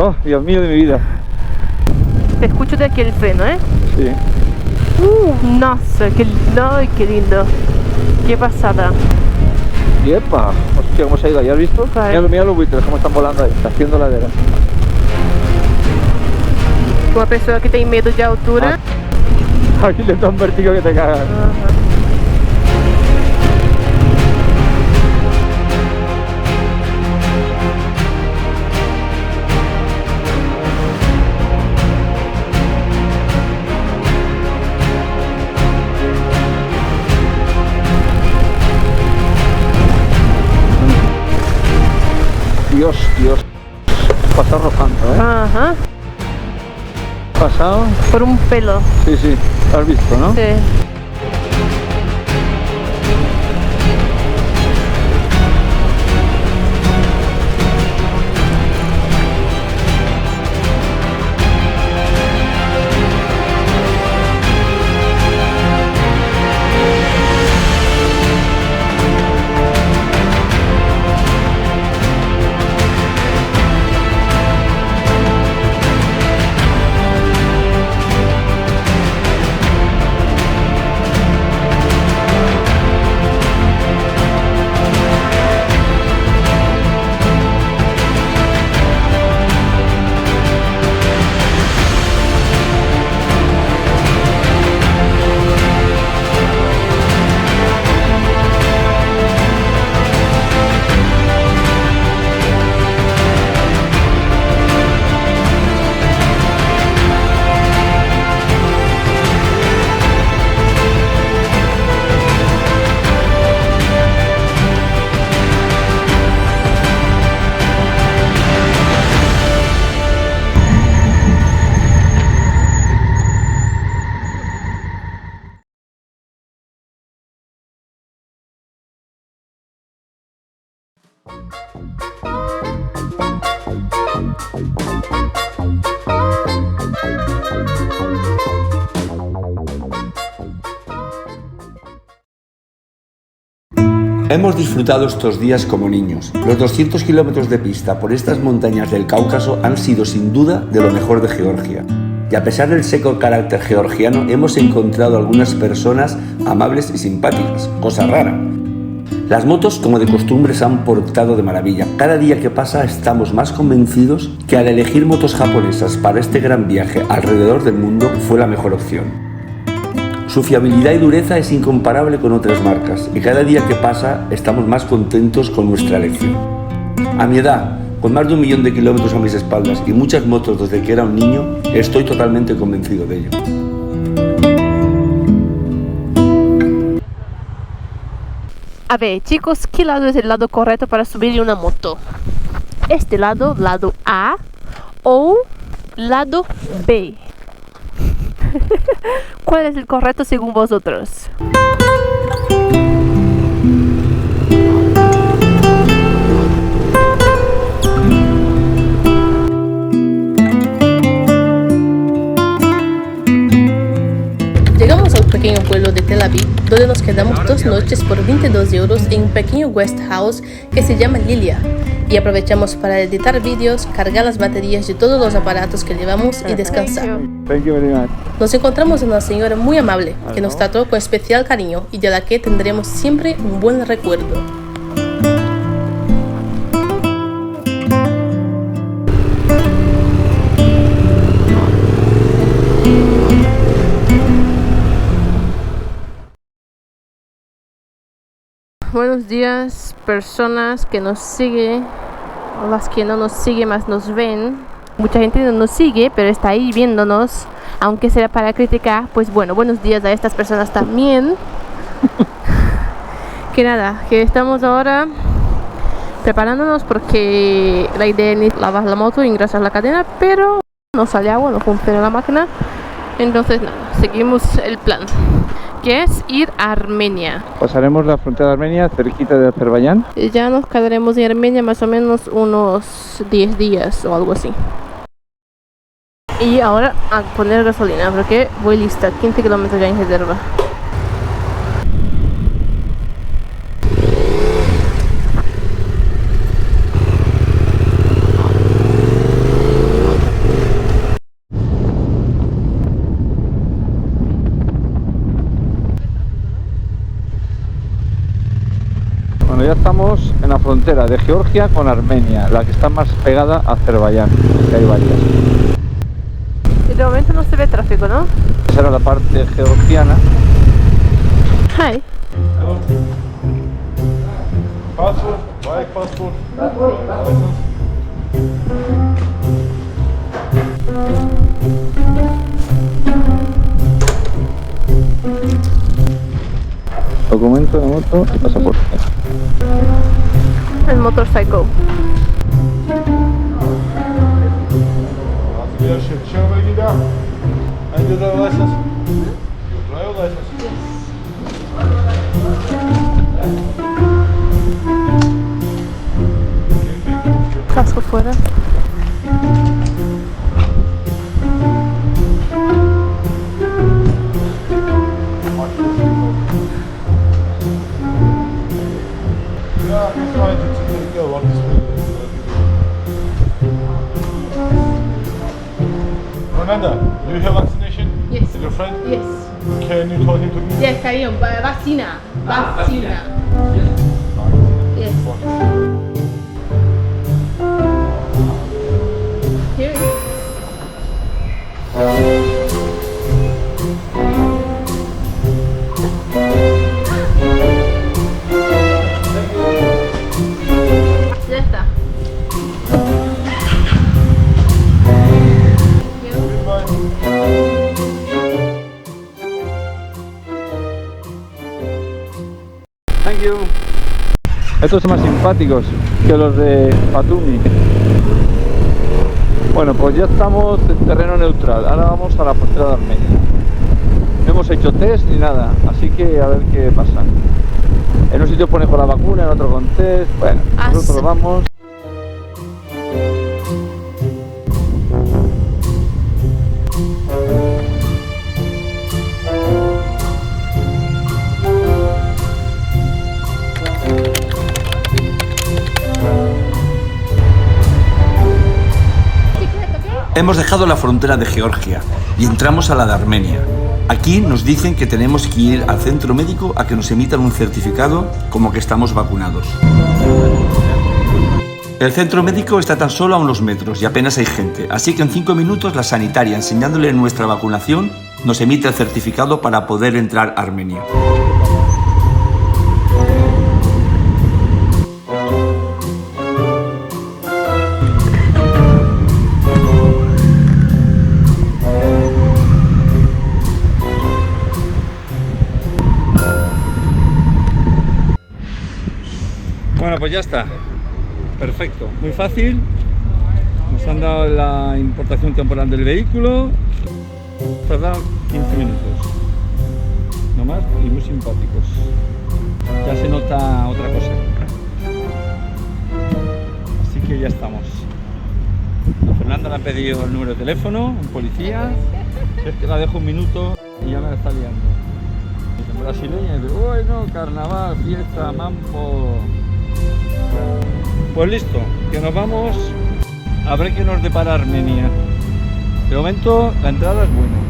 Oh, Dios mío de mi vida. Te escucho de aquí el freno, ¿eh? Sí. Nossa, qué lindo. Qué pasada. Y epa, hostia, cómo se ha ido, ¿ya has visto? Vale. Mira los buitres, cómo están volando ahí, está haciendo ladera. Uma pessoa que tem medo de altura. Aquí le da un vértigo que te cagas. Dios, Dios. Pasa rozando, ¿eh? Ajá. Pasado. Por un pelo. Sí, sí. Lo has visto, ¿no? Sí. Hemos disfrutado estos días como niños. Los 200 kilómetros de pista por estas montañas del Cáucaso han sido sin duda de lo mejor de Georgia. Y a pesar del seco carácter georgiano, hemos encontrado algunas personas amables y simpáticas, cosa rara. Las motos, como de costumbre, se han portado de maravilla. Cada día que pasa estamos más convencidos que al elegir motos japonesas para este gran viaje alrededor del mundo fue la mejor opción. Su fiabilidad y dureza es incomparable con otras marcas y cada día que pasa estamos más contentos con nuestra elección. A mi edad, con más de 1 millón de kilómetros a mis espaldas y muchas motos desde que era un niño, estoy totalmente convencido de ello. A ver, chicos, ¿qué lado es el lado correcto para subir una moto? Este lado, lado A, o lado B. ¿Cuál es el correcto según vosotros? Llegamos al pequeño pueblo de Tel Aviv, donde nos quedamos 2 noches por 22 euros en un pequeño guest house que se llama Lilia. Y aprovechamos para editar vídeos, cargar las baterías de todos los aparatos que llevamos y descansar. Thank you very much. Nos encontramos una señora muy amable que nos trató con especial cariño y de la que tendremos siempre un buen recuerdo. Buenos días, personas que nos siguen, las que no nos siguen más nos ven. Mucha gente no nos sigue, pero está ahí viéndonos, aunque sea para criticar. Pues bueno, buenos días a estas personas también. Que nada, que estamos ahora preparándonos porque la idea es lavar la moto, engrasar la cadena, pero no sale agua, no funciona la máquina. Entonces nada, seguimos el plan, que es ir a Armenia. Pasaremos la frontera de Armenia, cerquita de Azerbaiyán. Ya nos quedaremos en Armenia más o menos unos 10 días o algo así. Y ahora a poner gasolina, porque voy lista, 15 kilómetros ya en reserva. ya estamos en la frontera de Georgia con Armenia, la que está más pegada a Azerbaiyán, que hay varias. Y de momento no se ve tráfico, ¿no? Esa era la parte georgiana. Hi. Passport, bike passport. Documento de moto y pasaporte. El motorcycle. Your share regular. And your driver license. Your driver license. Casco fuera. Yeah, it's fine. It's a good one. Fernanda, do you have vaccination? Yes. With your friend? Yes. Can you tell him to give Yes, cariño. Vacina. Vacina. Yes. Here. Ya está. Thank you. Estos son más simpáticos que los de Batumi. Bueno, pues ya estamos en terreno neutral. Ahora vamos a la frontera de Armenia. No hemos hecho test ni nada, así que a ver qué pasa. En un sitio pone con la vacuna, en otro con test. Bueno, nosotros vamos. Hemos dejado la frontera de Georgia y entramos a la de Armenia. Aquí nos dicen que tenemos que ir al centro médico a que nos emitan un certificado como que estamos vacunados. El centro médico está tan solo a unos metros y apenas hay gente, así que en 5 minutos la sanitaria, enseñándole nuestra vacunación, nos emite el certificado para poder entrar a Armenia. Bueno, pues ya está. Perfecto. Muy fácil. Nos han dado la importación temporal del vehículo. Tardaron 15 minutos. No más y muy simpáticos. Ya se nota otra cosa. Así que ya estamos. A Fernanda le ha pedido el número de teléfono, un policía. Es que la dejo un minuto y ya me la está liando. En brasileña y dice, bueno, carnaval, fiesta, mambo. Pues listo, que nos vamos a ver qué nos depara Armenia. De momento la entrada es buena.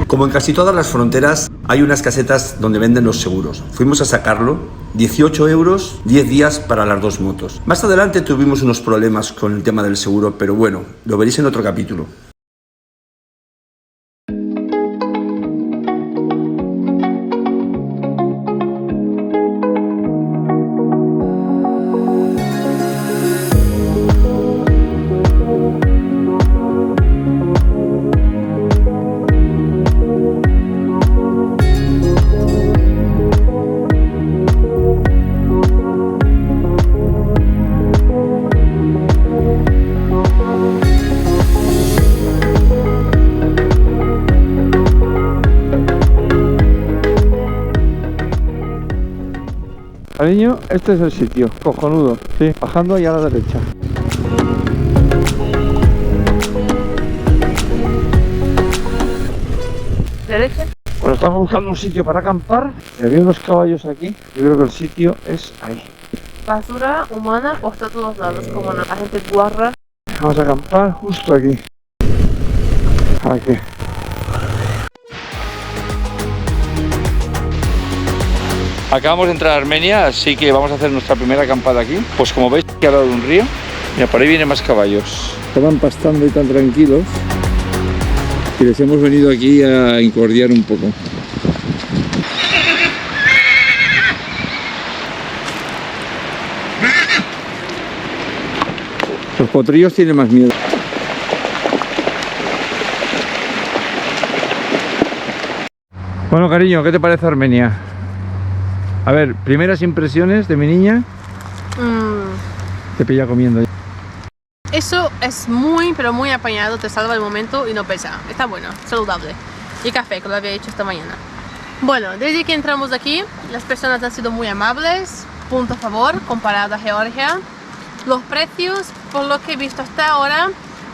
Como en casi todas las fronteras, hay unas casetas donde venden los seguros. Fuimos a sacarlo, 18 euros, 10 días para las 2 motos. Más adelante tuvimos unos problemas con el tema del seguro, pero bueno, lo veréis en otro capítulo. Cariño, este es el sitio, cojonudo. Sí, bajando ahí a la derecha. derecha. Bueno, estamos buscando un sitio para acampar. Había unos caballos aquí. Yo creo que el sitio es ahí. Basura humana por todos lados, como la gente guarra. Vamos a acampar justo aquí. Aquí. Acabamos de entrar a Armenia, así que vamos a hacer nuestra primera acampada aquí. Pues como veis, aquí al lado de un río. Mira, por ahí vienen más caballos. Estaban pastando y tan tranquilos. Y les hemos venido aquí a incordiar un poco. Los potrillos tienen más miedo. Bueno, cariño, ¿qué te parece Armenia? A ver, primeras impresiones de mi niña. Te pilla comiendo. Eso es muy, pero muy apañado, te salva el momento y no pesa. Está bueno, saludable. Y café, que lo había hecho esta mañana. Bueno, desde que entramos aquí, las personas han sido muy amables. Punto a favor, comparado a Georgia. Los precios, por lo que he visto hasta ahora,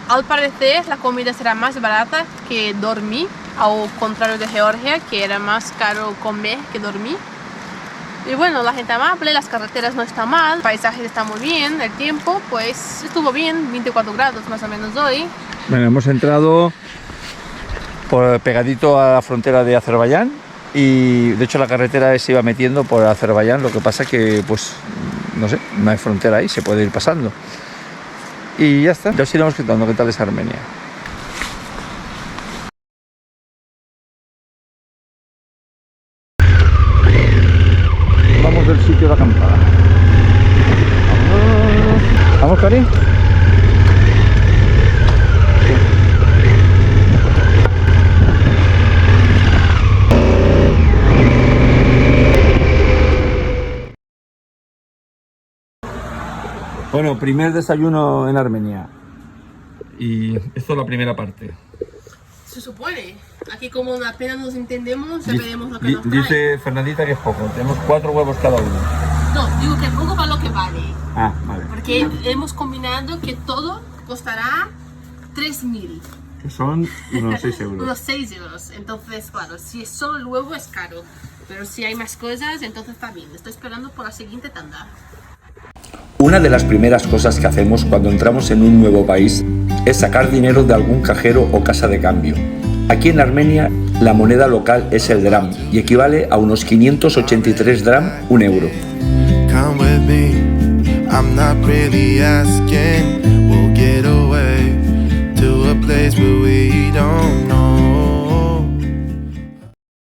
al parecer la comida será más barata que dormir, al contrario de Georgia, que era más caro comer que dormir. Y bueno, la gente amable, las carreteras no están mal, el paisaje está muy bien, el tiempo pues estuvo bien, 24 grados más o menos hoy. Bueno, hemos entrado pegadito a la frontera de Azerbaiyán y de hecho la carretera se iba metiendo por Azerbaiyán, lo que pasa que pues no sé, no hay frontera ahí, se puede ir pasando. Y ya está, ya os iremos contando qué tal es Armenia. Vamos del sitio de acampada. ¿Vamos, Cari? Bueno, primer desayuno en Armenia. Y esto es la primera parte. Se supone, aquí como apenas nos entendemos, ya veremos lo que nos trae. Dice Fernandita que es poco, tenemos 4 huevos cada uno. No, digo que poco para lo que vale. Ah, vale. Porque hemos combinado que todo costará 3.000. Que son unos 6 euros. Unos 6 euros. Entonces, claro, si es solo el huevo es caro. Pero si hay más cosas, entonces está bien. Estoy esperando por la siguiente tanda. Una de las primeras cosas que hacemos cuando entramos en un nuevo país es sacar dinero de algún cajero o casa de cambio. Aquí en Armenia la moneda local es el dram y equivale a unos 583 dram, un euro. Come with me, I'm not really asking. We'll get away to a place where we don't know.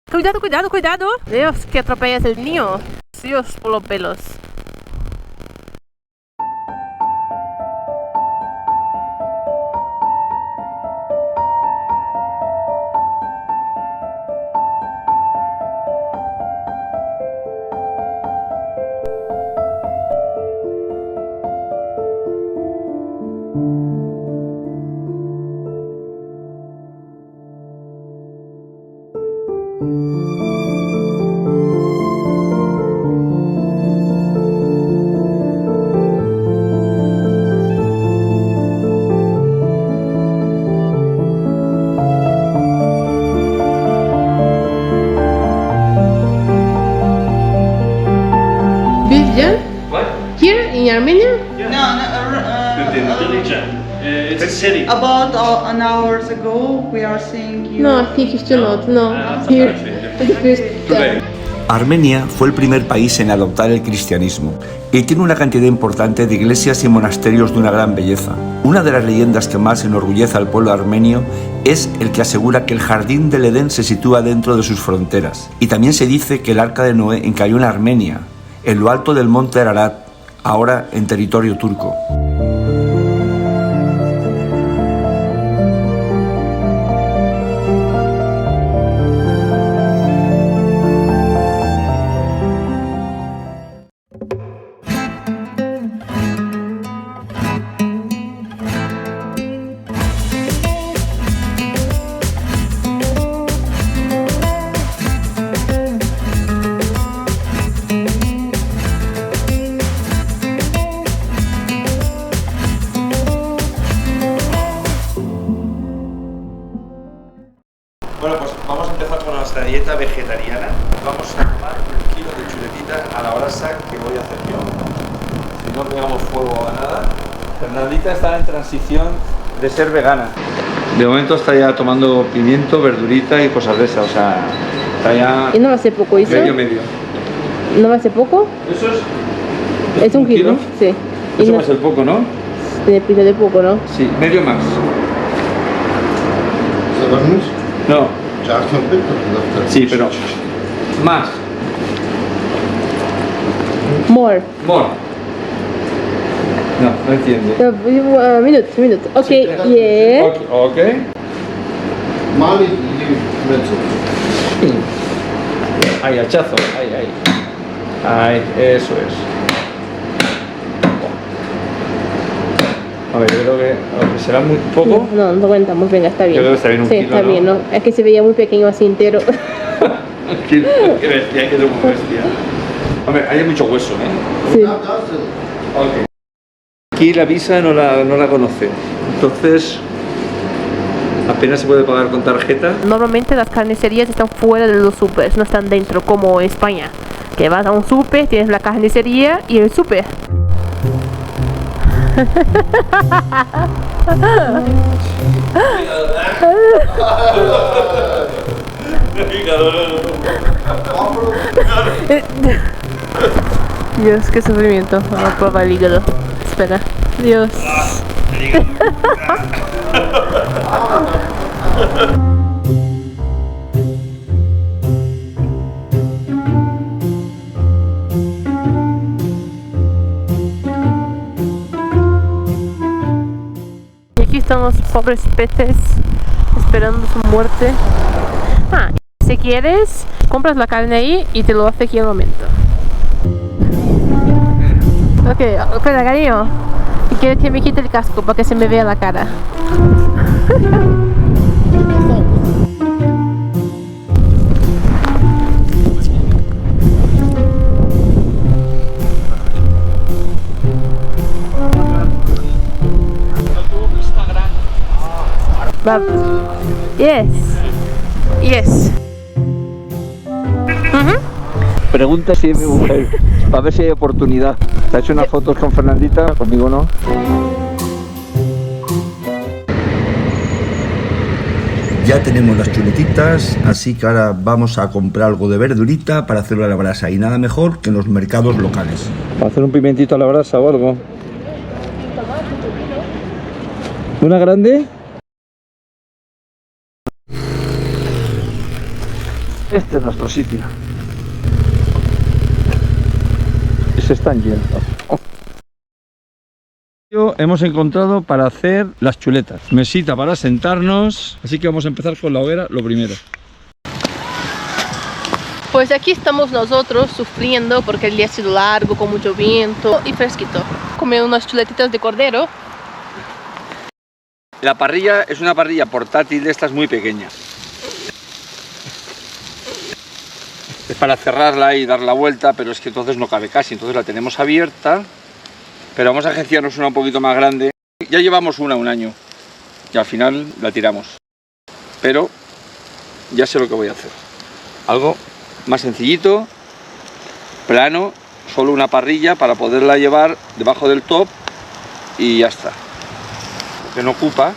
Cuidado, cuidado, cuidado. Dios, que atropellas el niño. Dios, por los pelos. Here in Armenia? It's a city. About an hour ago, we are seeing you. No, I think it's still not. No. Here, the first. Armenia fue el primer país en adoptar el cristianismo y tiene una cantidad importante de iglesias y monasterios de una gran belleza. Una de las leyendas que más enorgullece al pueblo armenio es el que asegura que el jardín del Edén se sitúa dentro de sus fronteras. Y también se dice que el arca de Noé encalló en Armenia, en lo alto del monte Ararat, ahora en territorio turco. pegamos fuego a nada. Fernandita está en transición de ser vegana. De momento está ya tomando pimiento, verdurita y cosas de esas, o sea, está ya ¿Y no va a ser poco eso? medio. ¿No va a ser poco? Eso Es un kilo, sí. Y Eso no, va a ser poco, ¿no? de pizza de poco, ¿no? Sí, medio más. Is dat nog niet? No, Ja, echt wel pittig. sí, pero más. More. More. No entiende. Minute. Ok, yeah. Ok. Mali, die mensen. Ahí, hachazo. Ahí, eso es. A ver, yo creo que aunque será muy poco. No, no aguantamos, venga, está bien. Yo creo que está bien un sí, kilo, está ¿no? bien, ¿no? Es que se veía muy pequeño así entero. Qué bestia, que es muy bestia. Hombre, hay mucho hueso, ¿eh? Sí. Ok. Aquí la visa no la conoce. Entonces, apenas se puede pagar con tarjeta. Normalmente las carnicerías están fuera de los supers, no están dentro como España. Que vas a un super, tienes la carnicería y el super. Dios, qué sufrimiento. Vamos a probar el hígado. Espera. Dios. Y aquí están los pobres peces esperando su muerte. Si quieres, compras la carne ahí y te lo hace aquí al momento. Ok, espera, cariño. Quiero que me quite el casco para que se me vea la cara. Yes. Pregunta si es mi mujer, para ver si hay oportunidad. ¿Te ha hecho unas fotos con Fernandita? Conmigo no. Ya tenemos las chuletitas, así que ahora vamos a comprar algo de verdurita para hacerlo a la brasa. Y nada mejor que en los mercados locales. ¿Para hacer un pimentito a la brasa o algo? ¿Una grande? Este es nuestro sitio. Y se están yendo. Hemos encontrado para hacer las chuletas. Mesita para sentarnos. Así que vamos a empezar con la hoguera, lo primero. Pues aquí estamos nosotros sufriendo porque el día ha sido largo, con mucho viento y fresquito. Comí unas chuletitas de cordero. La parrilla es una parrilla portátil de estas muy pequeñas. Es para cerrarla y dar la vuelta, pero es que entonces no cabe casi. Entonces la tenemos abierta, pero vamos a agenciarnos una un poquito más grande. Ya llevamos una un año y al final la tiramos. Pero ya sé lo que voy a hacer. Algo más sencillito, plano, solo una parrilla para poderla llevar debajo del top y ya está. Que no ocupa,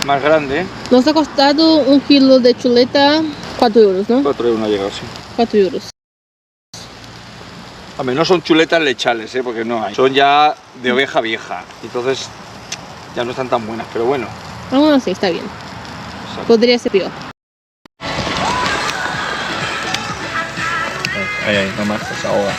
más grande. Nos ha costado un kilo de chuleta 4 euros, ¿no? 4 euros no ha llegado, sí. 4 euros. Hombre, no son chuletas lechales, porque no hay. Son ya de oveja vieja, entonces ya no están tan buenas, pero bueno. Aún así, está bien. Exacto. Podría ser peor. Ahí, nomás se ahoga.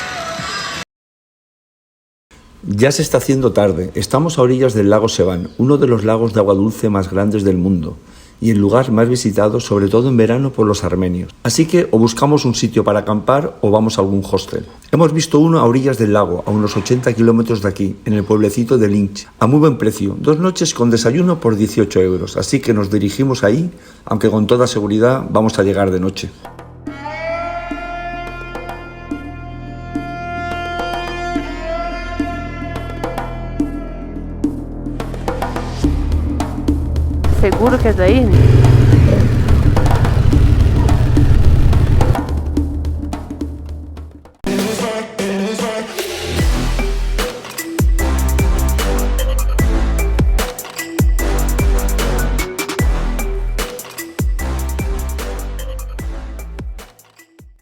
Ya se está haciendo tarde. Estamos a orillas del lago Sevan, uno de los lagos de agua dulce más grandes del mundo y el lugar más visitado, sobre todo en verano, por los armenios. Así que o buscamos un sitio para acampar o vamos a algún hostel. Hemos visto uno a orillas del lago, a unos 80 kilómetros de aquí, en el pueblecito de Linch, a muy buen precio, 2 noches con desayuno por 18 euros. Así que nos dirigimos ahí, aunque con toda seguridad vamos a llegar de noche. Seguro que es de ahí.